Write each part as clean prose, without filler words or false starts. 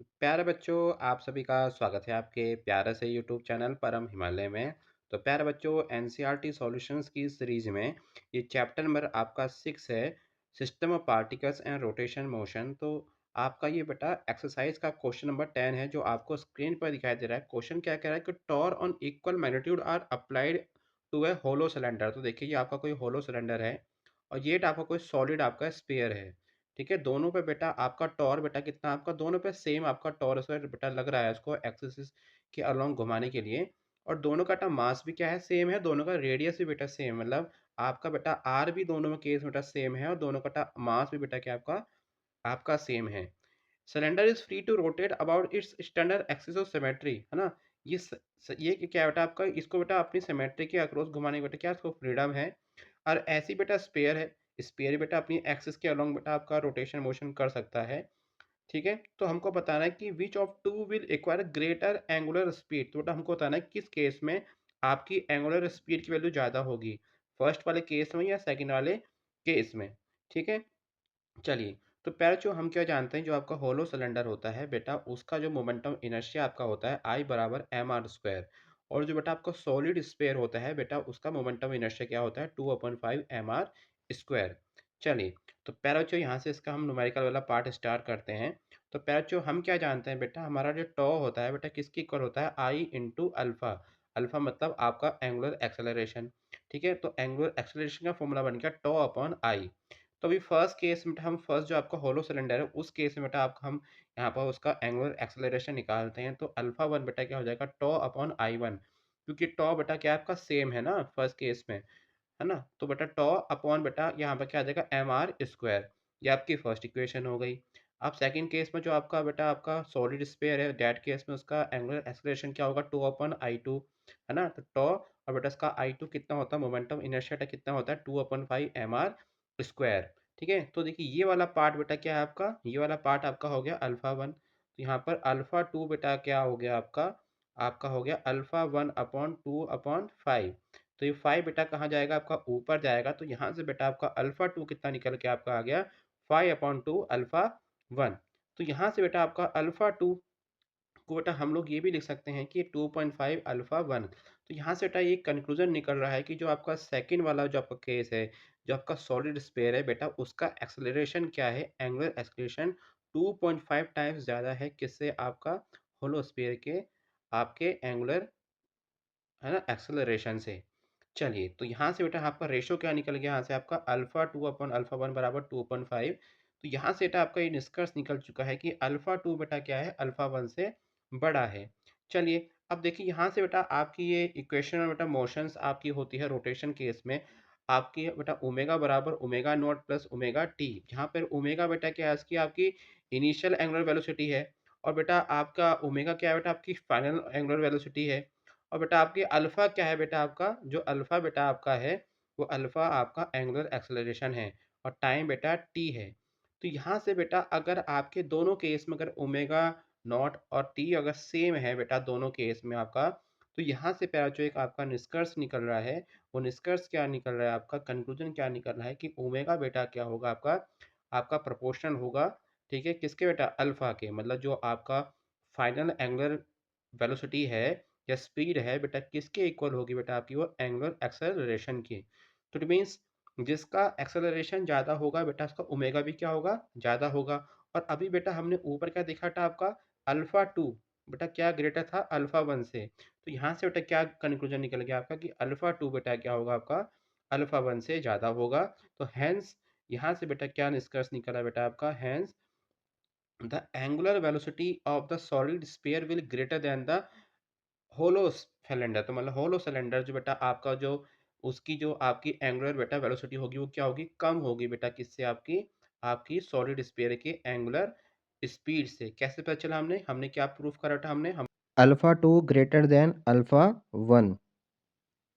प्यारे बच्चों, आप सभी का स्वागत है आपके प्यारे से यूट्यूब चैनल परम हिमालय में। तो प्यारे बच्चों, एनसीईआरटी सॉल्यूशंस की सीरीज में ये चैप्टर नंबर आपका 6 है, system of particles and rotation motion. तो आपका ये बेटा एक्सरसाइज का क्वेश्चन नंबर 10 है, जो आपको स्क्रीन पर दिखाई दे रहा है। क्वेश्चन क्या कह रहा है कि torque on equal magnitude are applied to a hollow cylinder. तो देखिए, ये आपका कोई होलो सिलेंडर है और ये आपका कोई सॉलिड आपका स्फीयर है। ठीक है, दोनों पे बेटा आपका टॉर बेटा कितना, आपका दोनों पे सेम आपका टॉर बेटा लग रहा है इसको एक्सिस के अलोंग घुमाने के लिए। और दोनों का मास भी क्या है, सेम है। दोनों का रेडियस भी बेटा सेम, मतलब आपका बेटा आर भी दोनों में केस बेटा सेम है, और दोनों का मास भी बेटा क्या आपका आपका सेम है। Cylinder is free to rotate about its standard axis of symmetry, है ना। ये क्या बेटा आपका, इसको बेटा अपनी सिमेट्री के अक्रॉस घुमाने का बेटा क्या इसको फ्रीडम है। और ऐसी बेटा स्पेयर है, स्पेयर बेटा अपनी एक्सिस के अलोंग बेटा आपका रोटेशन मोशन कर सकता है। ठीक है, तो हमको बताना है कि which of two will acquire greater angular speed. तो बेटा हमको बताना है किस केस में आपकी एंगुलर स्पीड की वैल्यू ज़्यादा होगी, फर्स्ट वाले केस में या सेकंड वाले केस में। ठीक है, चलिए। तो पहले जो हम क्या जानते हैं, जो आपका होलो सिलेंडर होता है बेटा, उसका जो मोमेंटम इनर्शिया आपका होता है आई बराबर एम आर स्क्वायर। और जो बेटा आपका सॉलिड स्फीयर होता है बेटा, उसका मोमेंटम इनर्शिया क्या होता है, 2/5 एम आर स्क्वायर। चलिए, तो पहला जो यहाँ से इसका हम न्यूमेरिकल वाला पार्ट स्टार्ट करते हैं। तो पहला जो हम क्या जानते हैं बेटा, हमारा जो टॉ होता है बेटा किसके इक्वल होता है, आई इंटू अल्फा। अल्फा मतलब आपका एंगुलर एक्सेलरेशन। ठीक है, तो एंगुलर एक्सेलरेशन का फॉर्मूला बन गया टॉ अपॉन आई। तो अभी फर्स्ट केस में हम फर्स्ट जो आपका होलो सिलेंडर है, उस केस में बेटा आप हम यहाँ पर उसका एंगुलर एक्सेलरेशन निकालते हैं। तो अल्फा वन बेटा क्या हो जाएगा, टॉ अपॉन आई वन, क्योंकि टॉ बेटा क्या आपका सेम है ना फर्स्ट केस में, है ना। तो बेटा टॉ अपॉन बेटा यहाँ पर क्या आ जाएगा, एम आर स्क्वायर। ये आपकी फर्स्ट इक्वेशन हो गई। अब सेकंड केस में जो आपका बेटा आपका सॉलिड स्फीयर है, डेट केस में उसका एंगुलर एक्सेलरेशन क्या होगा, 2/आई टू, है ना। तो टॉ और बेटा इसका आई टू कितना होता है, मोमेंटम इनर्शिया कितना होता है, 2/5 एम आर स्क्वायर। ठीक है, तो देखिए ये वाला पार्ट बेटा क्या है आपका, ये वाला पार्ट आपका हो गया अल्फा वन। तो यहाँ पर अल्फा टू बेटा क्या हो गया आपका, आपका हो गया अल्फा वन अपॉन 2/5। तो ये 5 बेटा कहाँ जाएगा, आपका ऊपर जाएगा। तो यहाँ से बेटा आपका अल्फा टू कितना निकल के आपका आ गया, 5/2 अल्फा वन। तो यहाँ से बेटा आपका अल्फा टू को बेटा हम लोग ये भी लिख सकते हैं कि 2/5 अल्फा वन। तो यहाँ से बेटा ये कंक्लूजन निकल रहा है कि जो आपका सेकंड वाला जो आपका केस है, जो आपका सॉलिड स्फीयर है बेटा, उसका एक्सेलरेशन क्या है, एंगुलर एक्सेलरेशन 2.5 टाइम्स ज़्यादा है किससे, आपका होलो स्फीयर के आपके एंगुलर, है ना, एक्सेलरेशन से। चलिए, तो यहाँ से बेटा आपका रेशो क्या निकल गया, यहाँ से आपका alpha two upon alpha one बराबर 2/5। तो यहाँ से बेटा आपका ये निष्कर्ष निकल चुका है कि अल्फा टू बेटा क्या है, अल्फा वन से बड़ा है। चलिए, अब देखिए यहाँ से बेटा आपकी ये इक्वेशन में बेटा मोशंस आपकी होती है रोटेशन केस में, आपकी बेटा ओमेगा बराबर omega naught plus omega T. जहाँ पर ओमेगा बेटा क्या है, इसकी आपकी इनिशियल एंगुलर वेलोसिटी है, और बेटा आपका ओमेगा क्या है बेटा, आपकी फाइनल एंगुलर वेलोसिटी है। और बेटा आपकी अल्फ़ा क्या है बेटा, आपका जो अल्फ़ा बेटा आपका है, वो अल्फ़ा आपका एंगुलर एक्सेलरेशन है, और टाइम बेटा टी है। तो यहाँ से बेटा अगर आपके दोनों केस में अगर ओमेगा नॉट और टी अगर सेम है बेटा दोनों केस में आपका, तो यहाँ से पहला जो एक आपका निष्कर्ष निकल रहा है, वो निष्कर्ष क्या निकल रहा है, आपका कंक्लूजन क्या निकल रहा है कि ओमेगा बेटा क्या होगा, आपका आपका प्रोपोर्शनल होगा। ठीक है, किसके बेटा, अल्फ़ा के। मतलब जो आपका फाइनल एंगुलर वेलोसिटी है या स्पीड है बेटा, किसके इक्वल होगी बेटा, आपकी वो एंगुलर एक्सेलरेशन की। तो इट मीन्स जिसका एक्सेलरेशन ज़्यादा होगा बेटा, उसका ओमेगा भी क्या होगा, ज़्यादा होगा। और अभी बेटा हमने ऊपर क्या देखा था आपका, अल्फ़ा टू बेटा क्या ग्रेटर था अल्फ़ा वन से। तो यहाँ से बेटा क्या कंक्लूजन निकल गया आपका कि अल्फ़ा टू बेटा क्या होगा, आपका अल्फ़ा वन से ज़्यादा होगा। तो हैंस यहाँ से बेटा क्या निष्कर्ष निकला बेटा आपका, hence the angular velocity of the solid sphere will greater than the hollow cylinder. तो मतलब होलो सिलेंडर जो बेटा आपका जो उसकी जो आपकी एंगुलर बेटा वेलोसिटी होगी, वो क्या होगी, कम होगी बेटा, किससे, आपकी आपकी सॉलिड स्फीयर के एंगुलर स्पीड से। कैसे पता चला, हमने हमने क्या प्रूफ करा था, हमने हम alpha two greater than alpha one.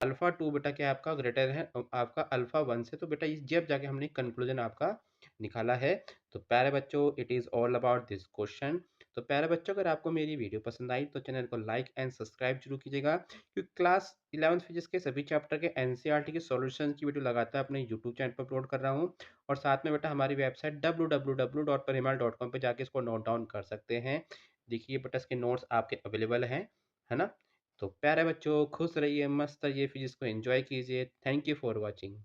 Alpha two बेटा क्या है आपका ग्रेटर है आपका अल्फा वन से। तो बेटा इस जब जाके हमने कंक्लूजन आपका निकाला है। तो प्यारे बच्चों, it is all about this question. तो प्यारे बच्चों, अगर आपको मेरी वीडियो पसंद आई तो चैनल को लाइक एंड सब्सक्राइब जरूर कीजिएगा, क्योंकि क्लास 11th फिजिक्स के सभी चैप्टर के एनसीईआरटी के सॉल्यूशन की वीडियो लगातार अपने यूट्यूब चैनल पर अपलोड कर रहा हूँ। और साथ में बेटा हमारी वेबसाइट www.parimal.com पे जाके इसको नोट डाउन कर सकते हैं। देखिए बटस के नोट्स आपके अवेलेबल हैं, है ना? तो प्यारे बच्चों खुश रहिए, मस्त रहिए, फिज़िक्स को एन्जॉय कीजिए। Thank you for watching.